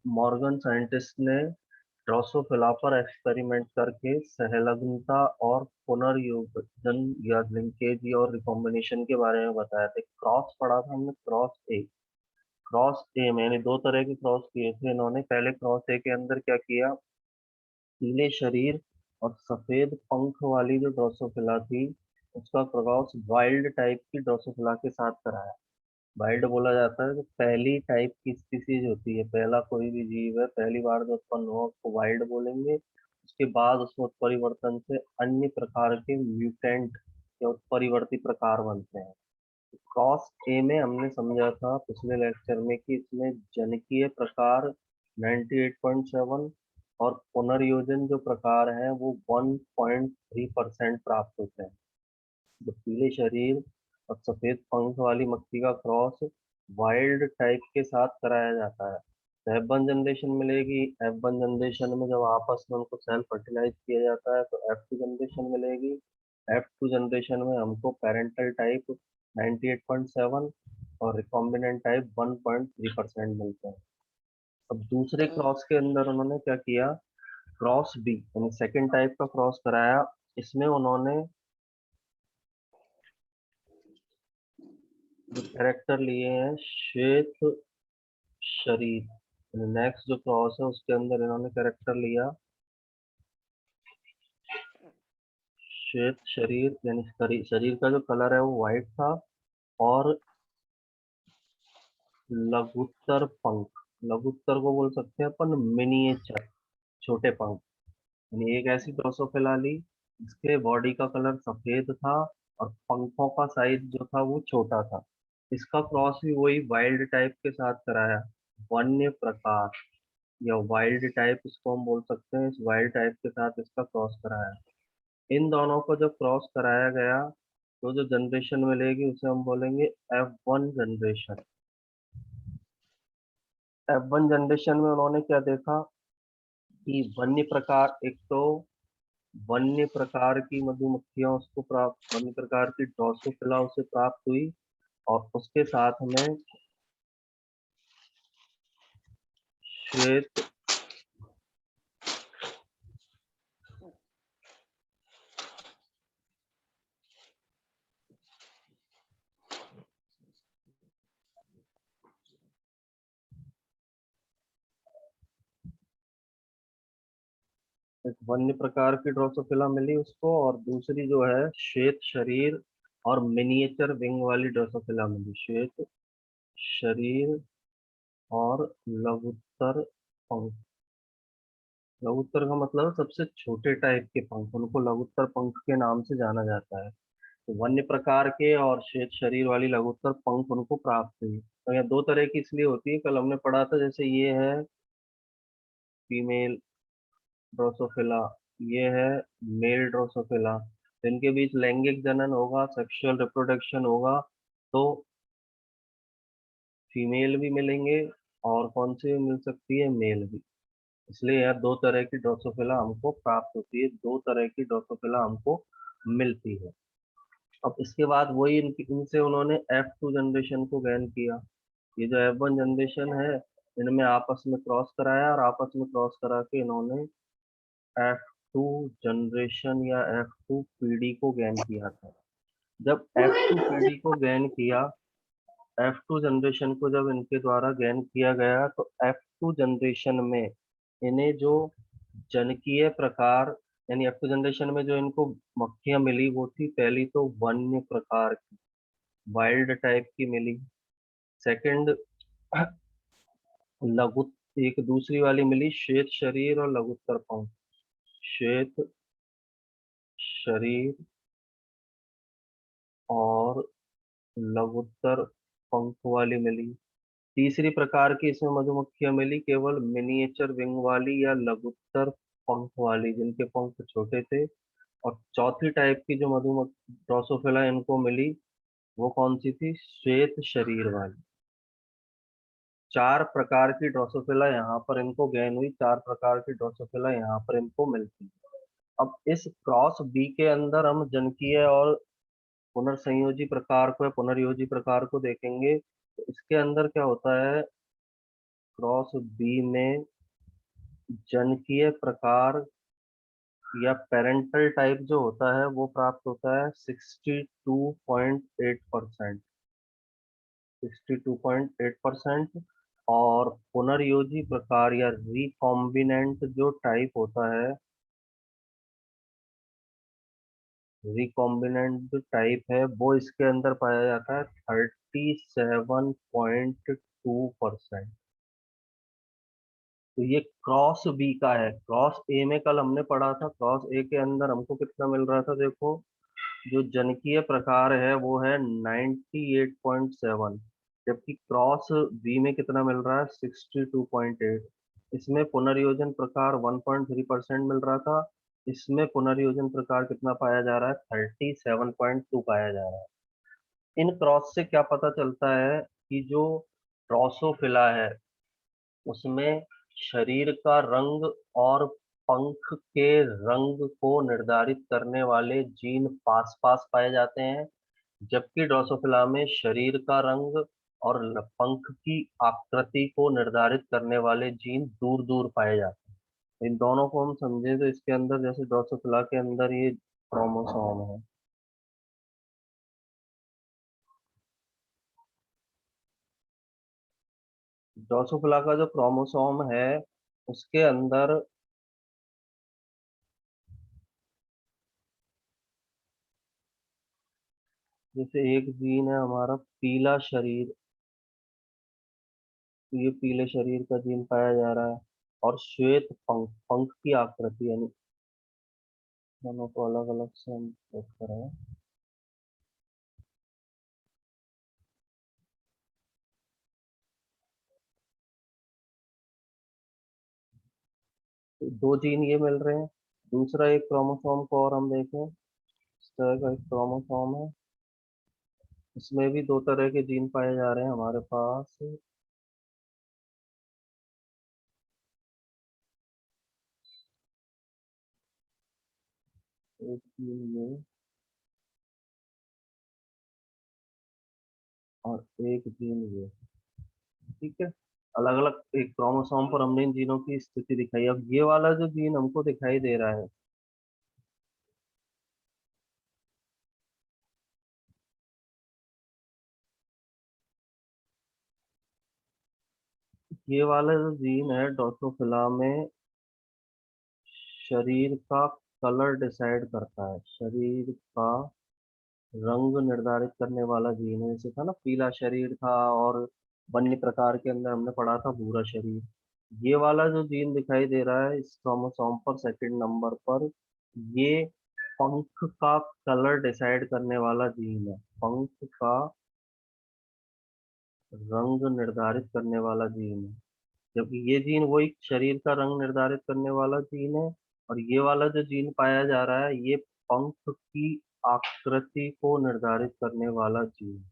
Morgan scientist ने Drosophila पर experiment करके सहलग्नता और पुनर्योजन या लिंकेज और रिकॉम्बिनेशन के बारे में बताया था। क्रॉस पढ़ा था हमने, क्रॉस ए में यानी दो तरह के क्रॉस किए थे इन्होंने। पहले क्रॉस ए के अंदर क्या किया, पीले शरीर और सफेद पंख वाली जो ड्रोसोफिला थी उसका क्रॉस वाइल्ड टाइप की ड्रोसोफिला के साथ कराया। वाइल्ड बोला जाता है तो पहली टाइप की स्पीसीज होती है, पहला कोई भी जीव है पहली बार जो उत्पन्न हुआ उसको वाइल्ड बोलेंगे। उसके बाद उसमें उत्परिवर्तन से अन्य प्रकार के म्यूटेंट या उत्परिवर्ती प्रकार बनते हैं। क्रॉस ए में हमने समझा था पिछले लेक्चर में कि इसमें जनिकीय प्रकार 98.7 और पुनर्योजन जो प्रकार है वो 1.3% प्राप्त होते हैं। जो पीले शरीर और सफेद पंख वाली मक्खी का क्रॉस वाइल्ड टाइप के साथ कराया जाता है तो F1 जनरेशन मिलेगी। F1 जनरेशन में जब आपस में उनको सेल्फ फर्टिलाइज किया जाता है तो F2 जनरेशन मिलेगी। F2 जनरेशन में हमको पेरेंटल टाइप 98.7 और रिकॉम्बिनेंट टाइप 1.3% मिलते हैं। अब दूसरे क्रॉस के अंदर उन्होंने क्या किया, क्रॉस बी यानी सेकेंड टाइप का क्रॉस कराया। इसमें उन्होंने जो कैरेक्टर लिए हैं श्वेत शरीर, नेक्स्ट जो क्रॉस है उसके अंदर इन्होंने कैरेक्टर लिया श्वेत शरीर यानी शरीर का जो कलर है वो व्हाइट था और लघुत्तर पंख, लघुत्तर को बोल सकते हैं अपन मिनिएचर, छोटे पंख। यानी एक ऐसी ड्रोसोफिला ली जिसके बॉडी का कलर सफेद था और पंखों का साइज जो था वो छोटा था। इसका क्रॉस भी वही वाइल्ड टाइप के साथ कराया, वन्य प्रकार या वाइल्ड टाइप इसको हम बोल सकते हैं। इस वाइल्ड टाइप के साथ इसका क्रॉस कराया। इन दोनों को जब क्रॉस कराया गया तो जो जनरेशन मिलेगी उसे हम बोलेंगे F1 जनरेशन। F1 जनरेशन में उन्होंने क्या देखा कि वन्य प्रकार, एक तो वन्य प्रकार की मधुमक्खियां उसको प्राप्त, वन्य प्रकार की ड्रोसोफिला उसे प्राप्त हुई और उसके साथ में श्वेत एक वन्य प्रकार की ड्रोसोफिला मिली उसको और दूसरी जो है श्वेत शरीर और मिनिएचर विंग वाली ड्रोसोफिला मिली। श्वेत शरीर और लघुत्तर पंख, लघुत्तर का मतलब सबसे छोटे टाइप के पंख, उनको लघुत्तर पंख के नाम से जाना जाता है। तो वन्य प्रकार के और श्वेत शरीर वाली लघुत्तर पंख उनको प्राप्त हुई। तो यह दो तरह की इसलिए होती है, कल हमने पढ़ा था जैसे ये है फीमेल ड्रोसोफिला, ये है मेल ड्रोसोफिला। इनके बीच लैंगिक जनन होगा, सेक्सुअल रिप्रोडक्शन होगा तो फीमेल भी मिलेंगे और कौन सी भी मिल सकती है, मेल भी। इसलिए यह दो तरह की ड्रोसोफिला हमको प्राप्त होती है, दो तरह की ड्रोसोफिला हमको मिलती है। अब इसके बाद वही इनसे उन्होंने F2 जनरेशन को गेन किया। ये जो F1 जनरेशन है इनमें आपस में क्रॉस कराया और आपस में क्रॉस करा के इन्होंने F2 जनरेशन या F2 पीढ़ी को गेन किया था। जब F2 पीढ़ी को गेन किया, F2 जनरेशन को जब इनके द्वारा गेन किया गया तो F2 जनरेशन में इन्हें जो जनकीय प्रकार यानी F2 जनरेशन में जो इनको मक्खियां मिली वो थी पहली तो वन्य प्रकार की, वाइल्ड टाइप की मिली। सेकंड लघु, एक दूसरी वाली मिली श्वेत शरीर और लघुत्तर पंख, श्वेत शरीर और लघुत्तर पंख वाली मिली। तीसरी प्रकार की इसमें मधुमक्खियां मिली केवल मिनिएचर विंग वाली या लघुत्तर पंख वाली जिनके पंख छोटे थे। और चौथी टाइप की जो मधुमक्खी ड्रोसोफिला इनको मिली वो कौन सी थी, श्वेत शरीर वाली। चार प्रकार की ड्रोसोफिला यहाँ पर इनको गेन हुई, चार प्रकार की ड्रोसोफिला यहाँ पर इनको मिलती है। अब इस क्रॉस बी के अंदर हम जनकीय और पुनर्संयोजी प्रकार को या पुनर्योजी प्रकार को देखेंगे तो इसके अंदर क्या होता है, क्रॉस बी में जनकीय प्रकार या पेरेंटल टाइप जो होता है वो प्राप्त होता है 62.8%। 62.8%। और पुनर्योजी प्रकार या रिकॉम्बिनेंट जो टाइप होता है, रिकॉम्बिनेंट जो टाइप है वो इसके अंदर पाया जाता है 37.2%। तो ये क्रॉस बी का है। क्रॉस ए में कल हमने पढ़ा था, क्रॉस ए के अंदर हमको कितना मिल रहा था, देखो जो जनकीय प्रकार है वो है 98.7, जबकि क्रॉस बी में कितना मिल रहा है 62.8। इसमें पुनर्योजन प्रकार 1.3% मिल रहा था, इसमें पुनर्योजन प्रकार कितना पाया जा रहा है 37.2 पाया जा रहा है। इन क्रॉस से क्या पता चलता है कि जो ड्रोसोफिला है उसमें शरीर का रंग और पंख के रंग को निर्धारित करने वाले जीन पास पास पाए जाते हैं, जबकि ड्रोसोफिला में शरीर का रंग और पंख की आकृति को निर्धारित करने वाले जीन दूर दूर पाए जाते हैं। इन दोनों को हम समझे तो इसके अंदर जैसे ड्रोसोफिला के अंदर ये क्रोमोसोम है। ड्रोसोफिला का जो क्रोमोसोम है उसके अंदर जैसे एक जीन है हमारा पीला शरीर, तो ये पीले शरीर का जीन पाया जा रहा है। और श्वेत पंख, पंख की आकृति यानी, दोनों को अलग अलग से हम चेक करें। तो दो जीन ये मिल रहे हैं। दूसरा एक क्रोमोसोम को और हम देखें, इस तरह का एक क्रोमोसोम है, इसमें भी दो तरह के जीन पाए जा रहे हैं हमारे पास। एक जीन ये और एक जीन ये, ठीक है। अलग अलग एक क्रोमोसोम पर हमने इन जीनों की स्थिति दिखाई। अब ये वाला जो जीन हमको दिखाई दे रहा है, ये वाला जो जीन है ड्रोसोफिला में शरीर का कलर डिसाइड करता है, शरीर का रंग निर्धारित करने वाला जीन है। जैसे था ना पीला शरीर था, और वन्य प्रकार के अंदर हमने पढ़ा था भूरा शरीर। ये वाला जो जीन दिखाई दे रहा है इस क्रोमोसोम पर सेकंड नंबर पर, ये पंख का कलर डिसाइड करने वाला जीन है। पंख का रंग निर्धारित करने वाला जीन है, जबकि ये जीन वही शरीर का रंग निर्धारित करने वाला जीन है। और ये वाला जो जीन पाया जा रहा है ये पंख की आकृति को निर्धारित करने वाला जीन।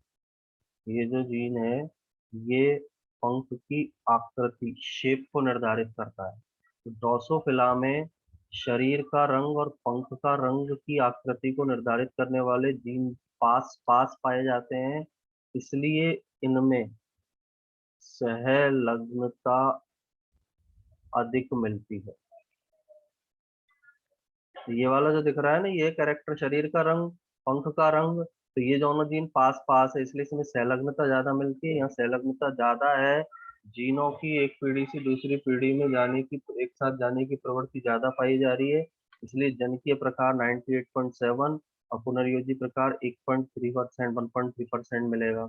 ये जो जीन है ये पंख की आकृति शेप को निर्धारित करता है। तो ड्रोसोफिला में शरीर का रंग और पंख का रंग की आकृति को निर्धारित करने वाले जीन पास पास पाए जाते हैं, इसलिए इनमें सहलग्नता अधिक मिलती है। तो ये वाला जो दिख रहा है ना, ये कैरेक्टर शरीर का रंग, पंख का रंग, तो ये दोनों जीन पास पास है, इसलिए इसमें संलग्नता ज्यादा मिलती है। यहाँ संलग्नता ज्यादा है, जीनों की एक पीढ़ी से दूसरी पीढ़ी में जाने की, एक साथ जाने की प्रवृत्ति ज्यादा पाई जा रही है, इसलिए जनकीय प्रकार 98.7 और पुनर्योजी प्रकार 1.3%, 1.3% मिलेगा।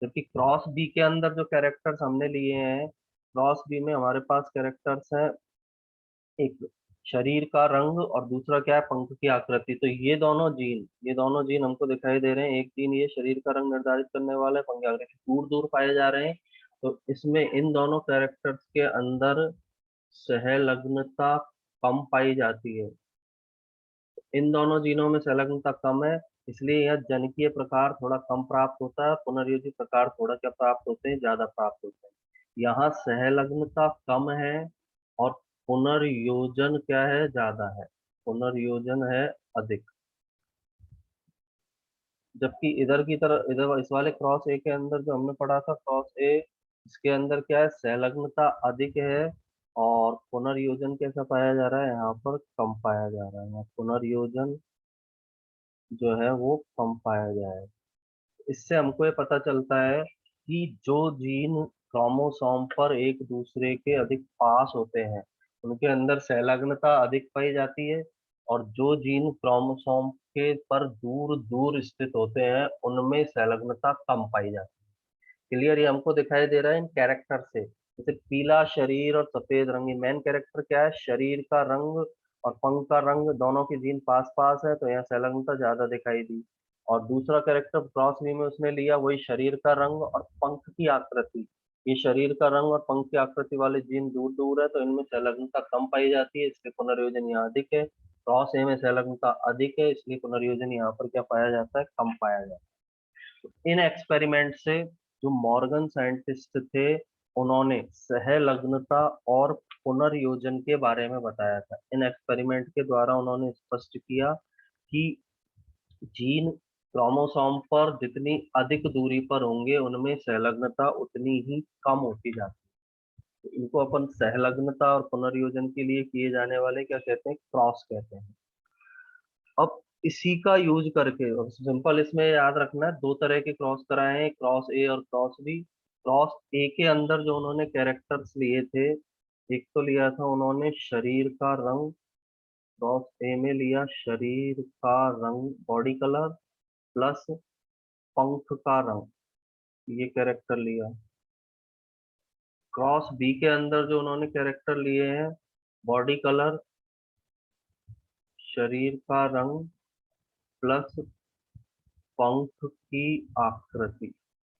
जबकि क्रॉस बी के अंदर जो कैरेक्टर्स हमने लिए हैं, क्रॉस बी में हमारे पास कैरेक्टर्स हैं, एक शरीर का रंग और दूसरा क्या है पंख की आकृति। तो ये दोनों जीन हमको दिखाई दे रहे हैं। एक जीन ये शरीर का रंग निर्धारित करने वाला है, पंख की आकृति दूर दूर पाए जा रहे हैं। तो इसमें इन दोनों कैरेक्टर्स के अंदर सहलग्नता कम पाई जाती है। इन दोनों जीनों में संलग्नता कम है, इसलिए यह जनिकीय प्रकार थोड़ा कम प्राप्त होता है, पुनर्योजी प्रकार थोड़ा क्या प्राप्त होते हैं, ज्यादा प्राप्त होते हैं। यहाँ सहलग्नता कम है और पुनर्योजन क्या है, ज्यादा है, पुनर्योजन है अधिक। जबकि इधर की तरह, इधर इस वाले क्रॉस ए के अंदर जो हमने पढ़ा था क्रॉस ए, इसके अंदर क्या है, संलग्नता अधिक है और पुनर्योजन कैसा पाया जा रहा है, यहाँ पर कम पाया जा रहा है, यहाँ पुनर्योजन जो है वो कम पाया जाए। इससे हमको ये पता चलता है कि जो जीन क्रोमोसोम पर एक दूसरे के अधिक पास होते हैं उनके अंदर संलग्नता अधिक पाई जाती है, और जो जीन क्रोमोसोम के पर दूर दूर स्थित होते हैं उनमें संलग्नता कम पाई जाती है। क्लियर, ये हमको दिखाई दे रहा है इन कैरेक्टर से। जैसे पीला शरीर और सफेद रंग, मेन कैरेक्टर क्या है, शरीर का रंग और पंख का रंग दोनों के जीन पास पास है, तो यहाँ संलग्नता ज्यादा दिखाई दी। और दूसरा कैरेक्टर क्रॉस बी में उसने लिया वही शरीर का रंग और पंख की आकृति, ये शरीर का रंग और पंख की आकृति वाले जीन दूर दूर है तो इनमें संलग्नता कम पाई जाती है, इसलिए पुनर्योजन यहाँ अधिक है। क्रॉस ए में संलग्नता अधिक है, इसलिए पुनर्योजन यहाँ पर क्या पाया जाता है, कम पाया जाता है। इन एक्सपेरिमेंट से जो मॉर्गन साइंटिस्ट थे उन्होंने सहलग्नता और पुनर्योजन के बारे में बताया था। इन एक्सपेरिमेंट के द्वारा उन्होंने स्पष्ट किया कि जीन क्रोमोसोम पर जितनी अधिक दूरी पर होंगे उनमें सहलग्नता उतनी ही कम होती जाती है। तो इनको अपन सहलग्नता और पुनर्योजन के लिए किए जाने वाले क्या कहते हैं, क्रॉस कहते हैं। अब इसी का यूज करके, और सिंपल इसमें याद रखना है, दो तरह के क्रॉस कराए हैं, क्रॉस ए और क्रॉस बी। क्रॉस ए के अंदर जो उन्होंने कैरेक्टर्स लिए थे, एक तो लिया था उन्होंने शरीर का रंग, क्रॉस ए में लिया शरीर का रंग बॉडी कलर प्लस पंख का रंग, ये कैरेक्टर लिया। क्रॉस बी के अंदर जो उन्होंने कैरेक्टर लिए हैं, बॉडी कलर, शरीर का रंग प्लस पंख की आकृति,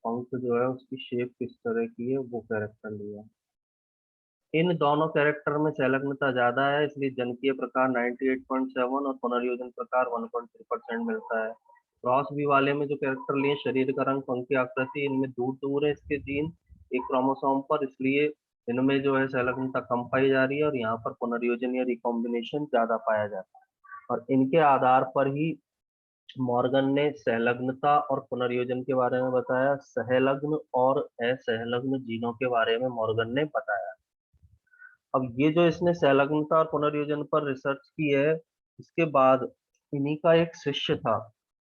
पंख जो है उसकी शेप किस तरह की है वो कैरेक्टर लिया। इन दोनों कैरेक्टर में संलग्नता ज्यादा है, इसलिए जन प्रकार 98.7 और पुनर्योजन प्रकार 1.3% मिलता है। क्रॉस बी वाले में जो कैरेक्टर लिए, शरीर का रंग पंख की आकृति, इनमें दूर दूर है इसके जीन एक क्रोमोसोम पर, इसलिए इनमें जो है संलग्नता कम पाई जा रही है और यहाँ पर पुनर्योजन या रिकॉम्बिनेशन ज्यादा पाया जाता है। और इनके आधार पर ही मॉर्गन ने सहलग्नता और पुनर्योजन के बारे में बताया, सहलग्न और असहलग्न जीनों के बारे में मॉर्गन ने बताया। अब ये जो इसने सहलग्नता और पुनर्योजन पर रिसर्च की है, इसके बाद इन्हीं का एक शिष्य था,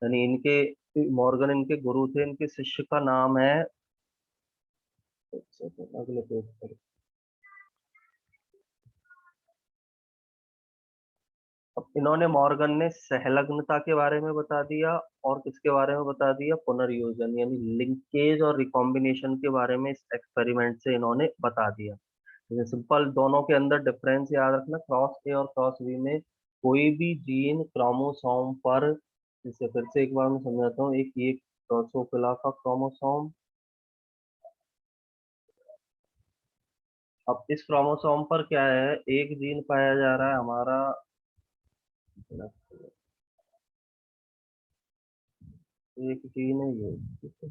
यानी इनके मॉर्गन इनके गुरु थे, इनके शिष्य का नाम है, एक सेकंड, अगले पेज पर। अब इन्होंने, मॉर्गन ने सहलग्नता के बारे में बता दिया और किसके बारे में बता दिया, पुनर्योजन यानी लिंकेज और रिकॉम्बिनेशन के बारे में इस एक्सपेरिमेंट से इन्होंने बता दिया। जैसे सिंपल दोनों के अंदर डिफरेंस याद रखना, क्रॉस ए और क्रॉस बी में कोई भी जीन क्रोमोसोम पर, जैसे फिर से एक बार मैं समझाता हूँ, एक ये ड्रोसोफिला का क्रोमोसोम, अब इस क्रोमोसोम पर क्या है, एक जीन पाया जा रहा है हमारा, एक जीन है ये, ठीक है।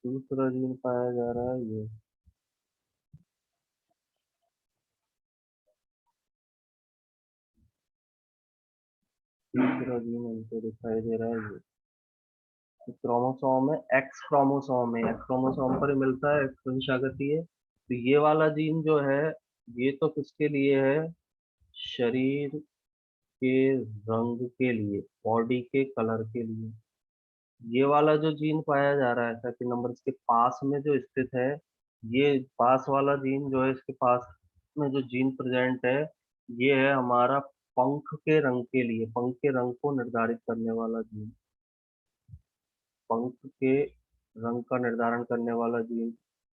दूसरा जीन पाया जा रहा है ये, तीसरा जीन हमको दिखाई दे रहा है ये क्रोमोसोम है, एक्स क्रोमोसोम है, एक्स क्रोमोसोम पर ही मिलता है, एक्स वंशागति है। तो ये वाला जीन जो है ये तो किसके लिए है, शरीर के रंग के लिए, बॉडी के कलर के लिए। ये वाला जो जीन पाया जा रहा है 30 नंबर इसके पास में जो स्थित है, ये पास वाला जीन जो है, इसके पास में जो जीन प्रेजेंट है, ये है हमारा पंख के रंग के लिए, पंख के रंग को निर्धारित करने वाला जीन, पंख के रंग का निर्धारण करने वाला जीन।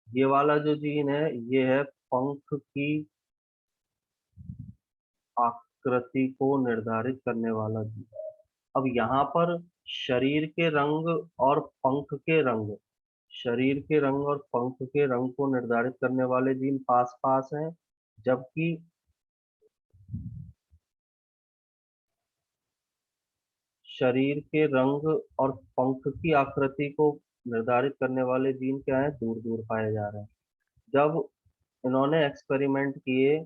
ये वाला जो जीन है ये है पंख की आकृति को निर्धारित करने वाला जीन। अब यहाँ पर शरीर के रंग और पंख के रंग, शरीर के रंग और पंख के रंग को निर्धारित करने वाले जीन पास पास हैं, जबकि शरीर के रंग और पंख की आकृति को निर्धारित करने वाले जीन क्या है, दूर दूर पाए जा रहे हैं। जब इन्होंने एक्सपेरिमेंट किए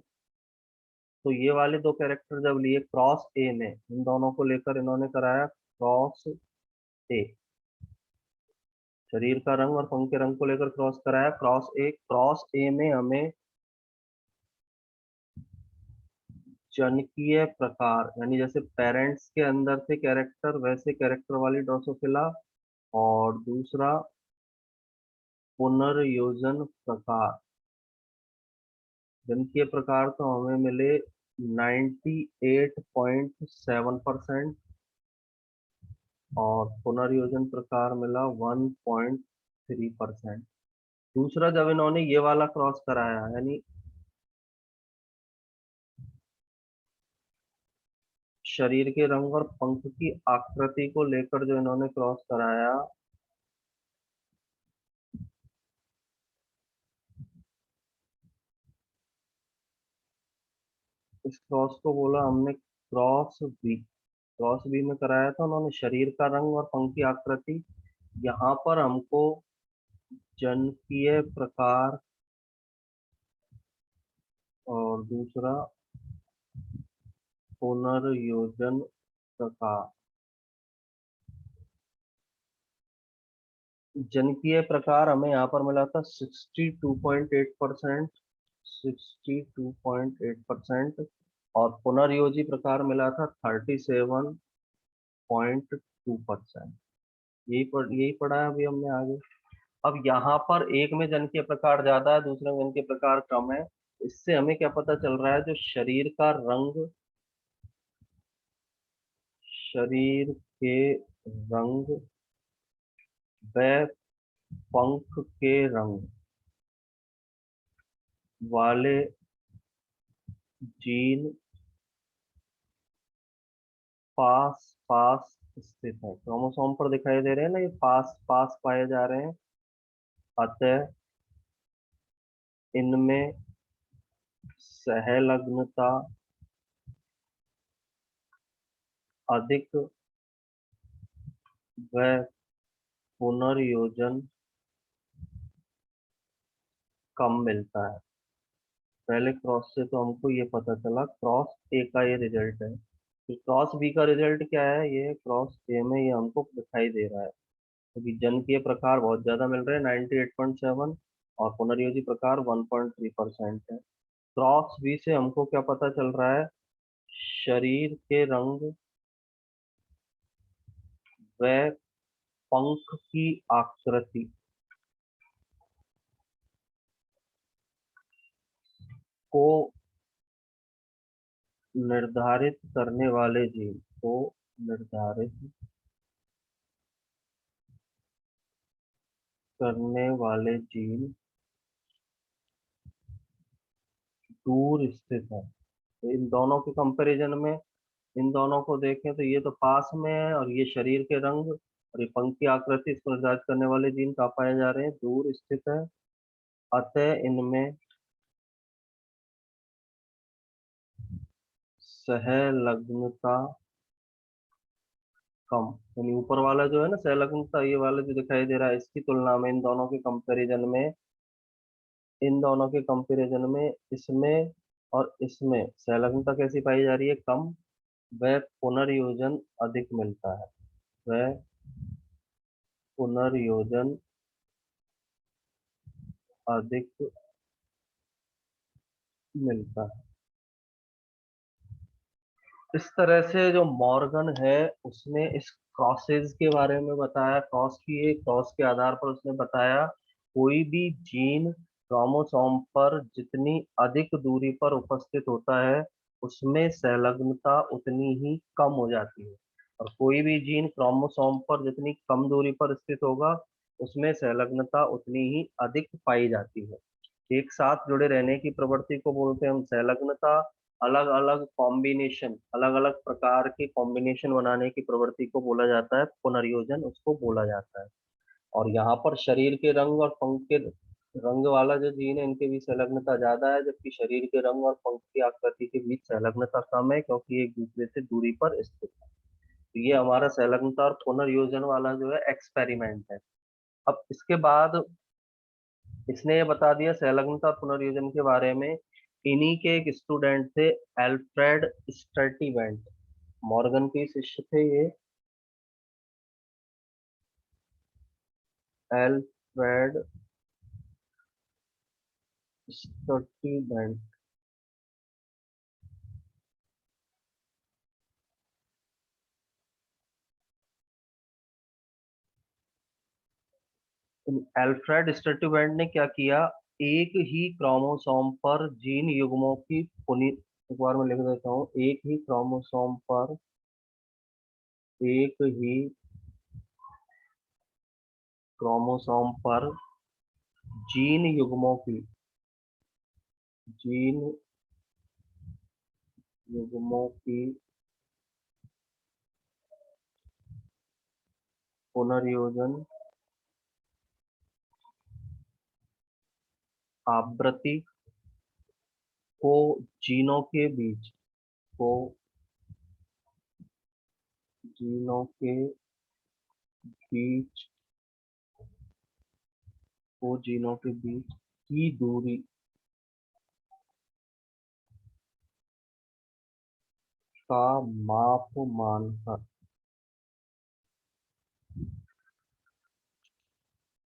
तो ये वाले दो कैरेक्टर जब लिए क्रॉस ए में, इन दोनों को लेकर इन्होंने कराया क्रॉस ए, शरीर का रंग और पंख के रंग को लेकर क्रॉस कराया। क्रॉस ए में हमें जनिकीय प्रकार, यानी जैसे पेरेंट्स के अंदर थे कैरेक्टर, वैसे कैरेक्टर वाली ड्रोसोफिला। और दूसरा पुनर्योजन प्रकार, जनिकीय प्रकार तो हमें मिले 98.7%, और पुनर्योजन प्रकार मिला 1.3%। दूसरा, जब इन्होंने ये वाला क्रॉस कराया, यानी शरीर के रंग और पंख की आकृति को लेकर जो इन्होंने क्रॉस कराया, इस क्रॉस को बोला हमने क्रॉस बी में कराया था उन्होंने शरीर का रंग और पंख की आकृति। यहाँ पर हमको जनिकीय प्रकार और दूसरा पुनर्योजन प्रकार। जनिकीय प्रकार हमें यहाँ पर मिला था 62.8%, 62.8%। और पुनर्योजी प्रकार मिला था 37.2%। यही पढ़ा है अभी हमने आगे। अब यहाँ पर एक में जनिकीय प्रकार ज्यादा है, दूसरे में जनिकीय प्रकार कम है। इससे हमें क्या पता चल रहा है, जो शरीर के रंग व पंख के रंग वाले जीन पास पास स्थित है। क्रोमोसोम पर दिखाई दे रहे हैं ना, ये पास पास पाए जा रहे हैं। अतः इनमें सहलग्नता अधिक व पुनर्योजन कम मिलता है। पहले क्रॉस से तो हमको ये पता चला, क्रॉस ए का ये रिजल्ट है। फिर क्रॉस बी का रिजल्ट क्या है, ये क्रॉस ए में ये हमको दिखाई दे रहा है। क्योंकि जन के प्रकार बहुत ज्यादा मिल रहे हैं 98.7, और पुनर्योजी प्रकार 1.3% है। क्रॉस बी से हमको क्या पता चल रहा है, शरीर के रंग व पंख की आकृति को निर्धारित करने वाले जीन को निर्धारित करने वाले जीन दूर स्थित है। तो इन दोनों के कंपैरिजन में, इन दोनों को देखें तो ये तो पास में है, और ये शरीर के रंग और ये पंख की आकृति, इसको निर्धारित करने वाले जीन कहाँ पाए जा रहे हैं, दूर स्थित है। अतः इनमें सहलग्नता कम, यानी ऊपर वाला जो है ना सहलग्नता, ये वाला जो दिखाई दे रहा है, इसकी तुलना में इन दोनों के कंपैरिजन में इसमें और इसमें सहलग्नता कैसी पाई जा रही है, कम। वह पुनर्योजन अधिक मिलता है। वह पुनर्योजन अधिक मिलता है। इस तरह से जो मॉर्गन है, उसने इस क्रॉसेज के बारे में बताया, क्रॉस के आधार पर उसने बताया कोई भी जीन क्रोमोसोम पर जितनी अधिक दूरी पर उपस्थित होता है, उसमें संलग्नता उतनी ही कम हो जाती है। और कोई भी जीन क्रोमोसोम पर जितनी कम दूरी पर स्थित होगा, उसमें संलग्नता उतनी ही अधिक पाई जाती है। एक साथ जुड़े रहने की प्रवृत्ति को बोलते हैं हम संलग्नता। अलग अलग प्रकार के कॉम्बिनेशन बनाने की प्रवृत्ति को बोला जाता है पुनर्योजन, उसको बोला जाता है। और यहाँ पर शरीर के रंग और पंख के रंग वाला जो जीन है, इनके बीच संलग्नता ज्यादा है, जबकि शरीर के रंग और पंख की आकृति के बीच संलग्नता कम है, क्योंकि एक दूसरे से दूरी पर स्थित है। तो ये हमारा संलग्नता और पुनर्योजन वाला जो है एक्सपेरिमेंट है। अब इसके बाद इसने ये बता दिया संलग्नता और पुनर्योजन के बारे में। इन्हीं के एक स्टूडेंट थे एल्फ्रेड स्टर्टीवेंट, मॉर्गन के शिष्य थे ये। एल्फ्रेड स्टर्टीवेंट। एल्फ्रेड स्टर्टीवेंट ने क्या किया, एक ही क्रोमोसोम पर जीन युग्मों की एक बार मैं लिख देता हूँ, एक ही क्रोमोसोम पर जीन युग्मों की जीन युग्मों की पुनर्योजन आवृत्ति को जीनों के बीच को जीनों के बीच जीनों के बीच की दूरी का माप मानकर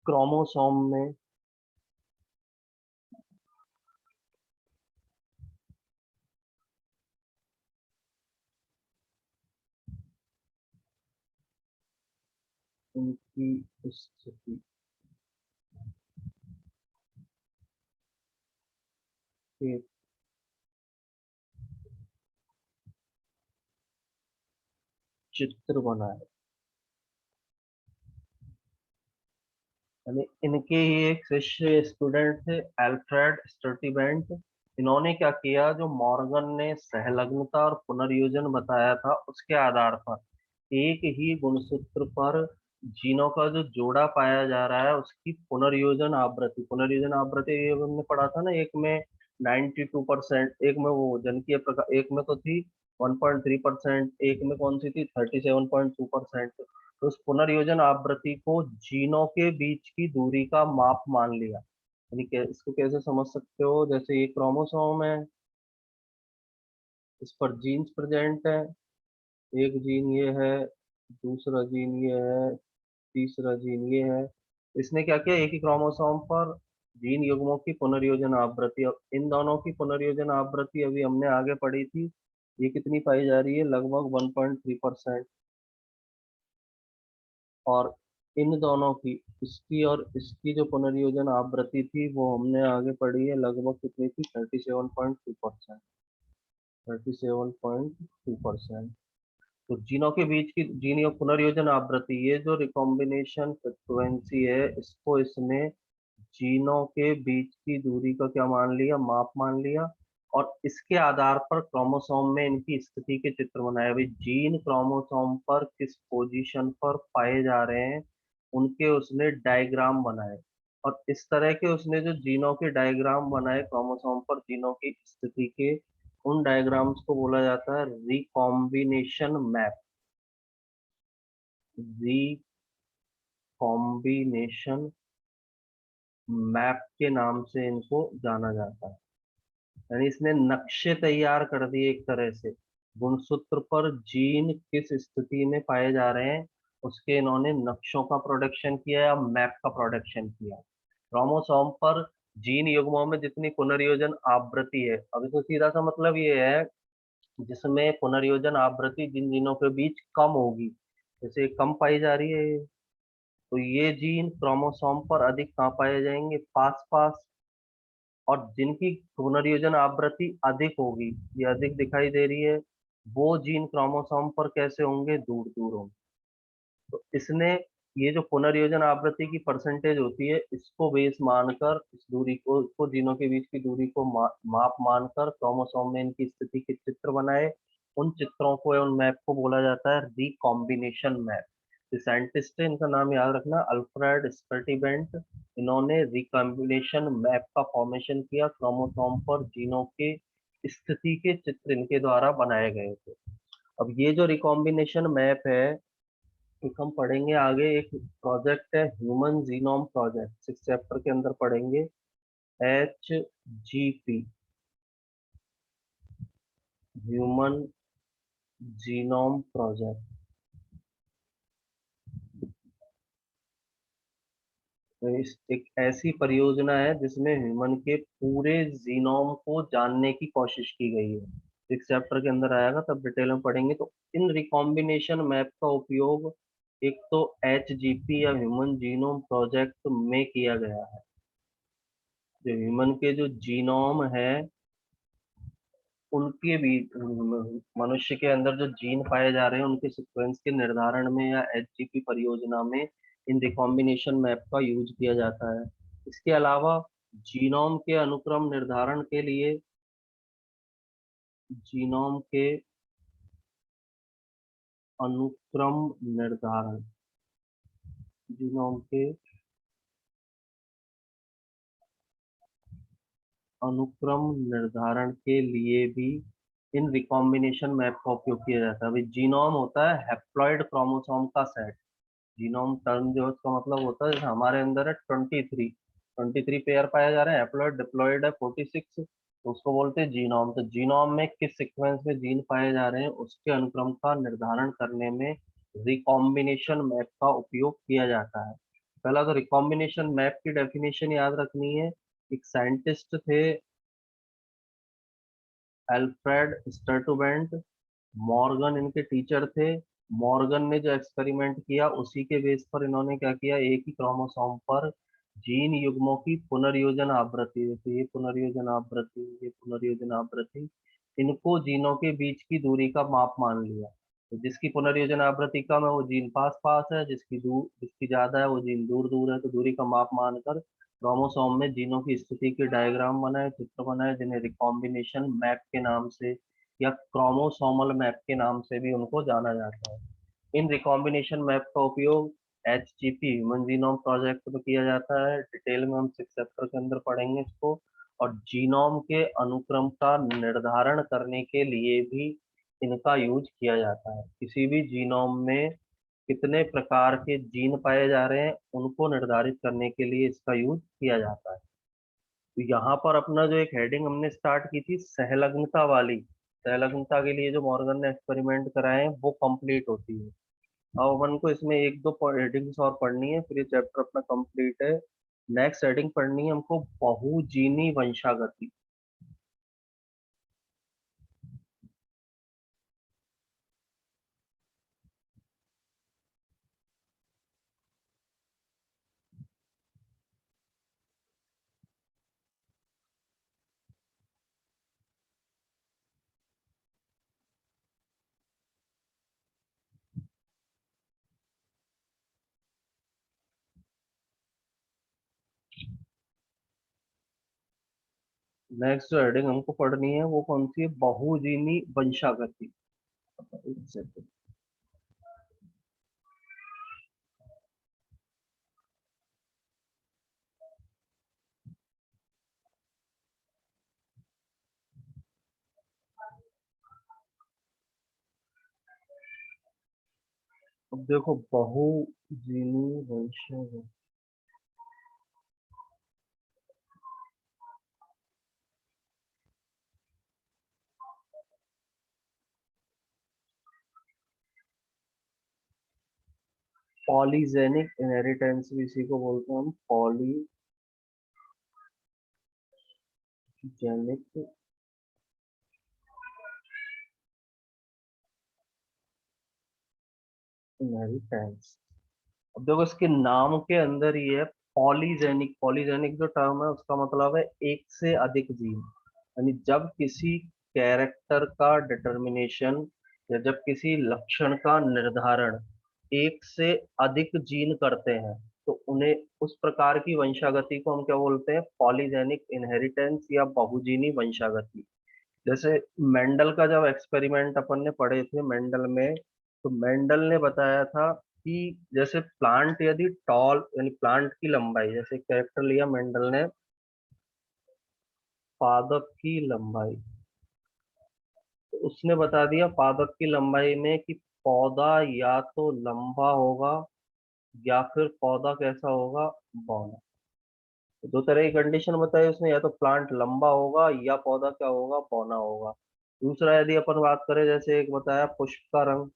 क्रोमोसोम में उनकी स्थिति के चित्र बनाए। यानी इनके ही एक शिष्य स्टूडेंट थे एल्फ्रेड स्टर्टीवेंट। इन्होंने क्या किया, जो मॉर्गन ने सहलग्नता और पुनर्योजन बताया था उसके आधार पर एक ही गुणसूत्र पर जीनों का जो जोड़ा पाया जा रहा है उसकी पुनर्योजन आवृत्ति ये हमने पढ़ा था ना, एक में 92%, एक में वो जन प्रकार, एक में तो थी 1.3%, एक में कौन सी थी 37.2%। तो उस पुनर्योजन आवृत्ति को जीनों के बीच की दूरी का माप मान लिया। यानी इसको कैसे समझ सकते हो, जैसे ये क्रोमोसोम है, इस पर जीन्स प्रेजेंट है, एक जीन ये है, दूसरा जीन ये है, तीसरा जीन ये है। इसने क्या किया, एक ही क्रोमोसोम पर जीन युग्मों की पुनर्योजन आवृत्ति, और इन दोनों की पुनर्योजन आवृत्ति अभी हमने आगे पढ़ी थी, ये कितनी पाई जा रही है, लगभग 1.3%। और इन दोनों की, इसकी और इसकी जो पुनर्योजन आवृत्ति थी वो हमने आगे पढ़ी है, लगभग कितनी थी, 37.2%। 37.2%। तो जीनों के बीच की जीन पुनर्योजन आवृत्ति, ये जो रिकॉम्बिनेशन फ्रिक्वेंसी है, इसको इसने जीनों के बीच की दूरी का क्या मान लिया, माप मान लिया। और इसके आधार पर क्रोमोसोम में इनकी स्थिति के चित्र बनाए। भाई जीन क्रोमोसोम पर किस पोजीशन पर पाए जा रहे हैं, उनके उसने डायग्राम बनाए। और इस तरह के उसने जो जीनों के डायग्राम बनाए क्रोमोसोम पर जीनों की स्थिति के, उन डायग्राम्स को बोला जाता है रिकॉम्बिनेशन मैप। रिकॉम्बिनेशन मैप के नाम से इनको जाना जाता है। यानी इसने नक्शे तैयार कर दिए एक तरह से, गुणसूत्र पर जीन किस स्थिति में पाए जा रहे हैं उसके इन्होंने नक्शों का प्रोडक्शन किया या मैप का प्रोडक्शन किया। क्रोमोसोम पर जीन युग्मों में जितनी पुनर्योजन आवृत्ति है, अब इसका सीधा सा मतलब ये है, जिसमें पुनर्योजन आवृत्ति जिन जीनों के बीच कम होगी, जैसे कम पाई जा रही है, तो ये जीन क्रोमोसोम पर अधिक कहाँ पाए जाएंगे, पास पास। और जिनकी पुनर्योजन आवृत्ति अधिक होगी, ये अधिक दिखाई दे रही है, वो जीन क्रोमोसोम पर कैसे होंगे, दूर दूर होंगे। तो इसने ये जो पुनर्योजन आवृत्ति की परसेंटेज होती है, इसको बेस मानकर इस दूरी को जीनों के बीच की दूरी को माप मानकर क्रोमोसोम में इनकी स्थिति के चित्र बनाए। उन चित्रों को या उन मैप को बोला जाता है रिकॉम्बिनेशन मैप। साइंटिस्ट है, इनका नाम याद रखना, अल्फ्रेड स्पर्टीबेंट। इन्होंने रिकॉम्बिनेशन मैप का फॉर्मेशन किया, क्रोमोसोम पर जीनों के स्थिति के चित्र इनके द्वारा बनाए गए थे। अब ये जो रिकॉम्बिनेशन मैप है, एक हम पढ़ेंगे आगे, एक प्रोजेक्ट है ह्यूमन जीनोम प्रोजेक्ट, 6 चैप्टर के अंदर पढ़ेंगे, HGP, ह्यूमन जीनोम प्रोजेक्ट। एक ऐसी परियोजना है जिसमें ह्यूमन के पूरे जीनोम को जानने की कोशिश की गई है। इस चैप्टर के अंदर आएगा तब डिटेल में पढ़ेंगे। तो इन रिकॉम्बिनेशन मैप का उपयोग एक तो HGP या ह्यूमन जीनोम प्रोजेक्ट में किया गया है। जो ह्यूमन के जो जीनोम है उनके भी मनुष्य के अंदर जो जीन पाए जा रहे हैं उनके सीक्वेंस के निर्धारण में या HGP परियोजना में इन रिकॉम्बिनेशन मैप का यूज किया जाता है। इसके अलावा जीनोम के अनुक्रम निर्धारण के लिए जीनोम के अनुक्रम निर्धारण जीनोम के अनुक्रम निर्धारण के लिए भी इन रिकॉम्बिनेशन मैप का उपयोग किया जाता है। अभी जीनोम होता है हैप्लॉइड क्रोमोसोम का सेट। जीनोम टर्म जो है उसका मतलब होता है जैसे हमारे अंदर है 23 पेयर पाए जा रहे हैं, हैप्लॉइड डिप्लॉइड है 46, तो उसको बोलते हैं जीनोम। तो जीनोम में किस सीक्वेंस में जीन पाए जा रहे हैं उसके अनुक्रम का निर्धारण करने में रिकॉम्बिनेशन मैप का उपयोग किया जाता है। पहला तो रिकॉम्बिनेशन मैप की डेफिनेशन याद रखनी है। एक साइंटिस्ट थे एल्फ्रेड स्टर्टुबेंट, मॉर्गन इनके टीचर थे। मॉर्गन ने जो एक्सपेरिमेंट किया उसी के बेस पर इन्होंने क्या किया, एक ही क्रोमोसोम पर जीन युग्मों की पुनर्योजन आवृत्ति, जैसे ये पुनर्योजन आवृत्ति, ये पुनर्योजन आवृत्ति, इनको जीनों के बीच की दूरी का माप मान लिया। तो जिसकी पुनर्योजन आवृत्ति कम है वो जीन पास पास है, जिसकी ज्यादा है वो जीन दूर दूर है। तो दूरी का माप मानकर क्रोमोसोम में जीनों की स्थिति के डायग्राम बनाए, चित्र बनाए, जिन्हें रिकॉम्बिनेशन मैप के नाम से या क्रोमोसोमल मैप के नाम से भी उनको जाना जाता है। इन रिकॉम्बिनेशन मैप का उपयोग HGP ह्यूमन जीनोम प्रोजेक्ट में किया जाता है। डिटेल में हम 6 चैप्टर के अंदर पढ़ेंगे इसको। और जीनोम के अनुक्रम का निर्धारण करने के लिए भी इनका यूज किया जाता है। किसी भी जीनोम में कितने प्रकार के जीन पाए जा रहे हैं उनको निर्धारित करने के लिए इसका यूज किया जाता है। तो यहाँ पर अपना जो एक हेडिंग हमने स्टार्ट की थी सहलग्नता वाली, सहलग्नता के लिए जो मॉर्गन ने एक्सपेरिमेंट कराए हैं वो कंप्लीट होती है। अब अपन को इसमें एक दो हेडिंग्स और पढ़नी है, फिर ये चैप्टर अपना कंप्लीट है। नेक्स्ट हेडिंग पढ़नी है हमको बहुजीनी वंशागति। नेक्स्ट जो हेडिंग हमको पढ़नी है वो कौन सी है, बहुजीनी वंशागति। एक सेकंड। अब देखो बहुजीनी वंशागति, पॉलीजेनिक इनहेरिटेंस भी इसी को बोलते हैं हम, पॉलीजेनिक इनहेरिटेंस। अब देखो इसके नाम के अंदर ही है पॉलीजेनिक। पॉलीजेनिक जो टर्म है उसका मतलब है एक से अधिक जीन। यानी जब किसी कैरेक्टर का डिटर्मिनेशन या जब किसी लक्षण का निर्धारण एक से अधिक जीन करते हैं तो उन्हें उस प्रकार की वंशागति को हम क्या बोलते हैं, पॉलीजेनिक इनहेरिटेंस या बहुजीनी वंशागति। जैसे मेंडल का जब एक्सपेरिमेंट अपन ने पढ़े थे मेंडल में, तो मेंडल ने बताया था कि जैसे प्लांट यदि टॉल यानी प्लांट की लंबाई, जैसे कैरेक्टर लिया मेंडल ने, पादप की लंबाई, तो उसने बता दिया पादप की लंबाई में कि पौधा या तो लंबा होगा या फिर पौधा कैसा होगा, बौना। तो दो तरह की कंडीशन बताई उसने, या तो प्लांट लंबा होगा या पौधा क्या होगा, बौना होगा। दूसरा यदि अपन बात करें, जैसे एक बताया पुष्प का रंग,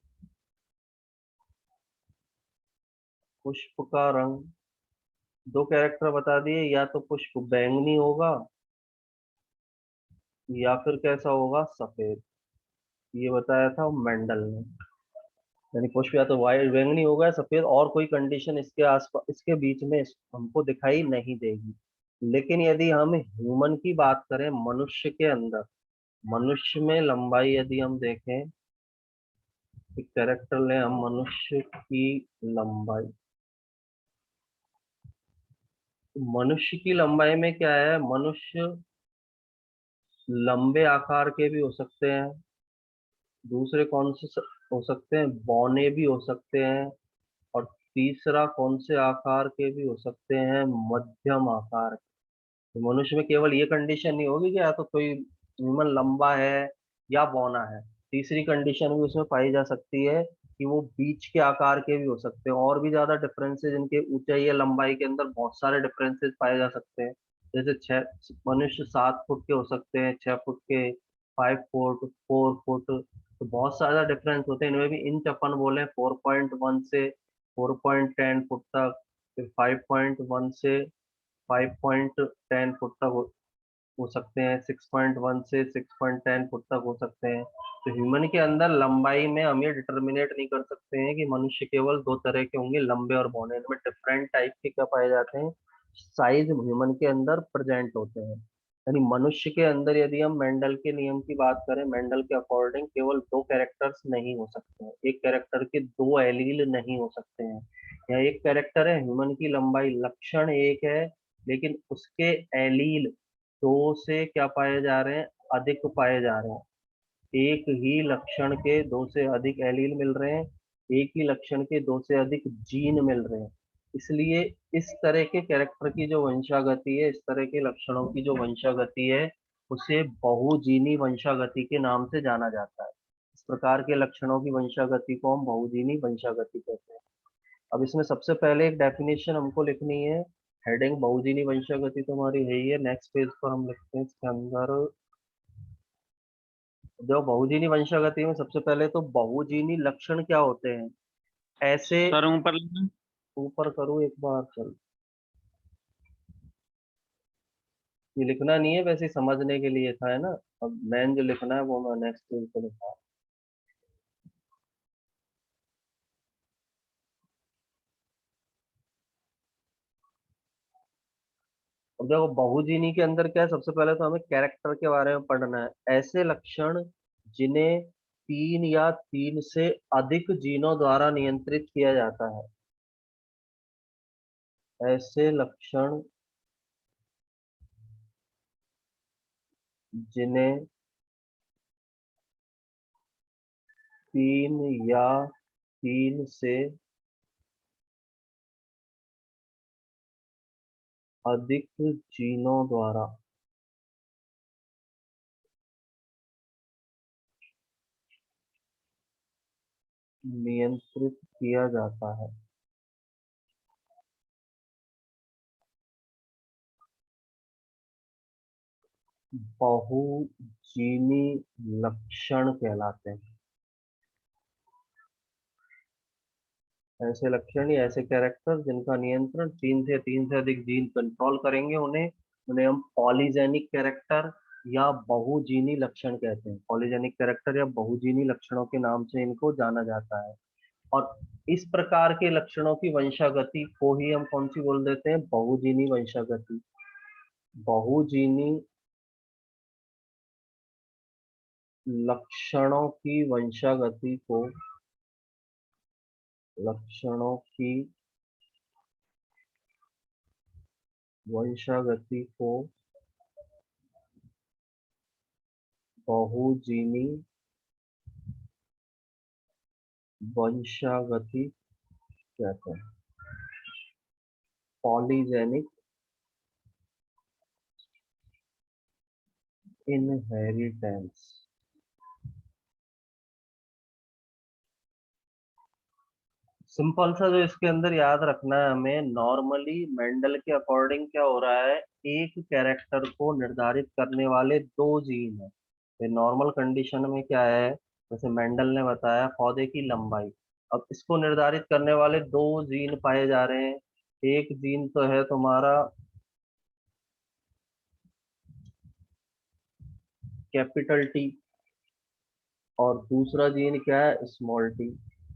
पुष्प का रंग दो कैरेक्टर बता दिए, या तो पुष्प बैंगनी होगा या फिर कैसा होगा, सफेद। ये बताया था मेंडल ने। यानी पुष्प या तो वाइट बैंगनी होगा या सफेद, और कोई कंडीशन इसके आसपास, इसके बीच में हमको दिखाई नहीं देगी। लेकिन यदि हम ह्यूमन की बात करें, मनुष्य के अंदर, मनुष्य में लंबाई यदि हम देखें, एक कैरेक्टर लें हम, मनुष्य की लंबाई। मनुष्य की लंबाई में क्या है, मनुष्य लंबे आकार के भी हो सकते हैं, दूसरे कौन से हो सकते हैं, बौने भी हो सकते हैं, और तीसरा कौन से आकार के भी हो सकते हैं, मध्यम आकार। तो मनुष्य में केवल ये कंडीशन नहीं होगी कि या तो कोई ह्यूमन लंबा है या बौना है, तीसरी कंडीशन भी उसमें पाई जा सकती है कि वो बीच के आकार के भी हो सकते हैं। और भी ज्यादा डिफरेंसेस, इनके ऊंचाई या लंबाई के अंदर बहुत सारे डिफरेंसेस पाए जा सकते हैं। जैसे छह मनुष्य 7 फुट के हो सकते हैं, 6 फुट के, 5 फुट, 4 फुट, तो बहुत सारा डिफरेंस होते हैं इनमें भी। इंच अपन बोले 4.1 से 4.10 फुट तक, फिर 5.1 से 5.10 फुट तक हो सकते हैं, 6.1 से 6.10 फुट तक हो सकते हैं। तो ह्यूमन के अंदर लंबाई में हम ये डिटर्मिनेट नहीं कर सकते हैं कि मनुष्य केवल दो तरह के होंगे, लंबे और बौने। इनमें डिफरेंट टाइप के क्या पाए जाते हैं, साइज ह्यूमन के अंदर प्रेजेंट होते हैं। यानी मनुष्य के अंदर यदि हम मेंडल के नियम की बात करें, मेंडल के अकॉर्डिंग केवल दो कैरेक्टर्स नहीं हो सकते हैं, एक कैरेक्टर के दो एलील नहीं हो सकते हैं। या एक कैरेक्टर है, ह्यूमन की लंबाई, लक्षण एक है, लेकिन उसके एलील दो से क्या पाए जा रहे हैं, अधिक पाए जा रहे हैं। एक ही लक्षण के दो से अधिक एलील मिल रहे हैं, एक ही लक्षण के दो से अधिक जीन मिल रहे हैं। इसलिए इस तरह के कैरेक्टर की जो वंशागति है, इस तरह के लक्षणों की जो वंशागति है, उसे बहुजीनी वंशागति के नाम से जाना जाता है। इस प्रकार के लक्षणों की वंशागति को हम बहुजीनी वंशागति कहते हैं। अब इसमें सबसे पहले एक डेफिनेशन हमको लिखनी है। हेडिंग बहुजीनी वंशागति तो हमारी है ही है, नेक्स्ट पेज पर हम लिखते हैं इसके अंदर। जो बहुजीनी वंशागति में सबसे पहले तो बहुजीनी लक्षण क्या होते हैं, ऐसे। सर ऊपर लिखना। ऊपर करूँ एक बार, चल। ये लिखना नहीं है, वैसे ही समझने के लिए था, है ना। अब मैन जो लिखना है वो मैं नेक्स्ट पेज पे लिखा। अब देखो बहुजीनी के अंदर क्या है, सबसे पहले तो हमें कैरेक्टर के बारे में पढ़ना है। ऐसे लक्षण जिन्हें तीन या तीन से अधिक जीनों द्वारा नियंत्रित किया जाता है। ऐसे लक्षण जिन्हें तीन या तीन से अधिक जीनों द्वारा नियंत्रित किया जाता है, बहुजीनी लक्षण कहलाते हैं। ऐसे लक्षण या ऐसे कैरेक्टर जिनका नियंत्रण तीन से अधिक जीन कंट्रोल करेंगे, उन्हें उन्हें हम पॉलीजेनिक कैरेक्टर या बहुजीनी लक्षण कहते हैं। पॉलीजेनिक कैरेक्टर या बहुजीनी लक्षणों के नाम से इनको जाना जाता है। और इस प्रकार के लक्षणों की वंशागति को ही हम कौन सी बोल देते हैं, बहुजीनी वंशागति। बहुजीनी लक्षणों की वंशागति को, लक्षणों की वंशागति को बहुजीनी वंशागति कहते हैं, पॉलीजेनिक इनहेरिटेंस। सिंपल सा जो इसके अंदर याद रखना है हमें, नॉर्मली मेंडल के अकॉर्डिंग क्या हो रहा है, एक कैरेक्टर को निर्धारित करने वाले दो जीन है। तो नॉर्मल कंडीशन में क्या है, जैसे मेंडल ने बताया पौधे की लंबाई, अब इसको निर्धारित करने वाले दो जीन पाए जा रहे हैं। एक जीन तो है तुम्हारा कैपिटल टी, और दूसरा जीन क्या है, small T.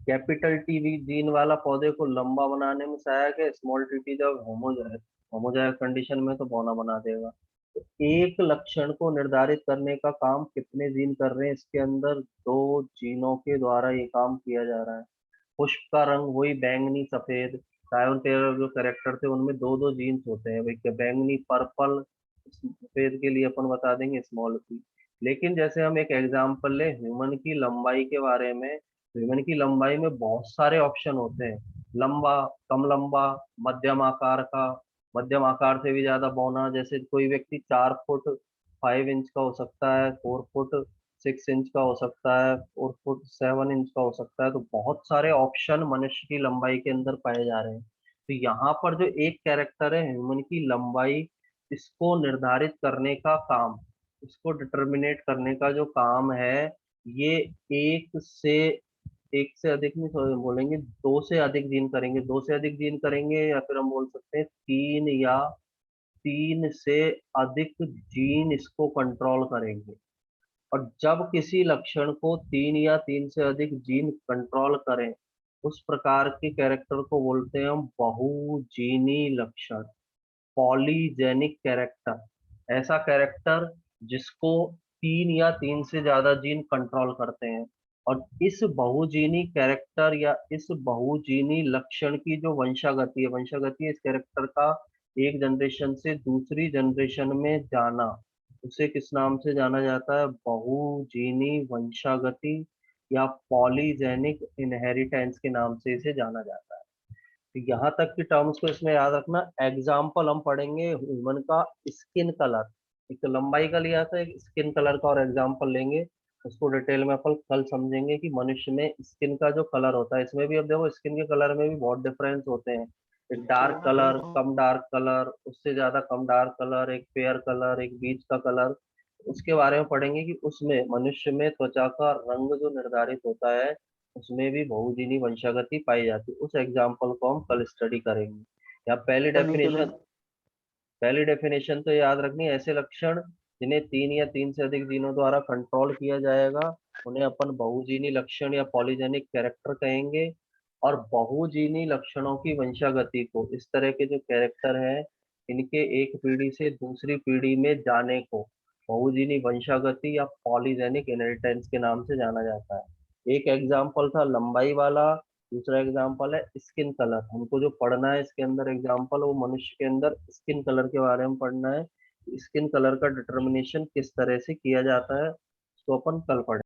Capital T gene वाला पौधे को लंबा बनाने में सहायक है, स्मॉल टी जब होमोजाइगस कंडीशन में तो बौना बना देगा। तो एक लक्षण को निर्धारित करने का काम कितने जीन कर रहे हैं, इसके अंदर दो जीनों के द्वारा ये काम किया जा रहा है। पुष्प का रंग वही बैंगनी सफेद, टाइवन टेलर जो कैरेक्टर थे उनमें दो दो जीन्स होते हैं भाई, बैंगनी पर्पल, सफेद के लिए अपन बता देंगे स्मॉल पी। लेकिन जैसे हम एक एग्जांपल ले ह्यूमन की लंबाई के बारे में, ह्यूमन की लंबाई में बहुत सारे ऑप्शन होते हैं, लंबा, कम लंबा, मध्यम आकार का, मध्यम आकार से भी ज्यादा बौना, जैसे कोई व्यक्ति 4 फुट 5 इंच का हो सकता है, 4 फुट 6 इंच का हो सकता है, 4 फुट 7 इंच का हो सकता है। तो बहुत सारे ऑप्शन मनुष्य की लंबाई के अंदर पाए जा रहे हैं। तो यहाँ पर जो एक कैरेक्टर है ह्यूमन की लंबाई, इसको निर्धारित करने का काम, इसको डिटर्मिनेट करने का जो काम है, ये एक से एक से अधिक नहीं बोलेंगे, दो से अधिक जीन करेंगे, दो से अधिक जीन करेंगे, या फिर हम बोल सकते हैं तीन या तीन से अधिक जीन इसको कंट्रोल करेंगे। और जब किसी लक्षण को तीन या तीन से अधिक जीन कंट्रोल करें, उस प्रकार के कैरेक्टर को बोलते हैं हम बहुजीनी लक्षण, पॉलीजेनिक कैरेक्टर। ऐसा कैरेक्टर जिसको तीन या तीन से ज्यादा जीन कंट्रोल करते हैं। और इस बहुजीनी कैरेक्टर या इस बहुजीनी लक्षण की जो वंशागति है, वंशागति है इस कैरेक्टर का एक जनरेशन से दूसरी जनरेशन में जाना, उसे किस नाम से जाना जाता है, बहुजीनी वंशागति या पॉलीजेनिक इनहेरिटेंस के नाम से इसे जाना जाता है। तो यहाँ तक की टर्म्स को इसमें याद रखना। एग्जाम्पल हम पढ़ेंगे ह्यूमन का स्किन कलर, एक तो लंबाई का लिया था, एक स्किन कलर का और एग्जाम्पल लेंगे, उसको डिटेल में अपन कल समझेंगे कि मनुष्य में स्किन का जो कलर होता है, इसमें भी अब देखो स्किन के कलर में भी बहुत डिफरेंस होते हैं, एक डार्क कलर, कम डार्क कलर, उससे ज्यादा कम डार्क कलर, एक फेयर कलर, एक बीच का कलर। उसके बारे में पढ़ेंगे कि उसमें मनुष्य में त्वचा का रंग जो निर्धारित होता है, उसमें भी बहुजीनी वंशागति पाई जाती है। उस एग्जाम्पल को हम कल स्टडी करेंगे। या पहली डेफिनेशन तो याद रखनी, ऐसे लक्षण जिन्हें तीन या तीन से अधिक जीनों द्वारा कंट्रोल किया जाएगा, उन्हें अपन बहुजीनी लक्षण या पॉलीजेनिक कैरेक्टर कहेंगे। और बहुजीनी लक्षणों की वंशागति को, इस तरह के जो कैरेक्टर हैं, इनके एक पीढ़ी से दूसरी पीढ़ी में जाने को बहुजीनी वंशागति या पॉलीजेनिक इनहेरिटेंस के नाम से जाना जाता है। एक एग्जाम्पल था लंबाई वाला, दूसरा एग्जाम्पल है स्किन कलर। हमको जो पढ़ना है इसके अंदर एग्जाम्पल, वो मनुष्य के अंदर स्किन कलर के बारे में पढ़ना है। स्किन कलर का डिटर्मिनेशन किस तरह से किया जाता है, उसको अपन कल पढ़ेंगे।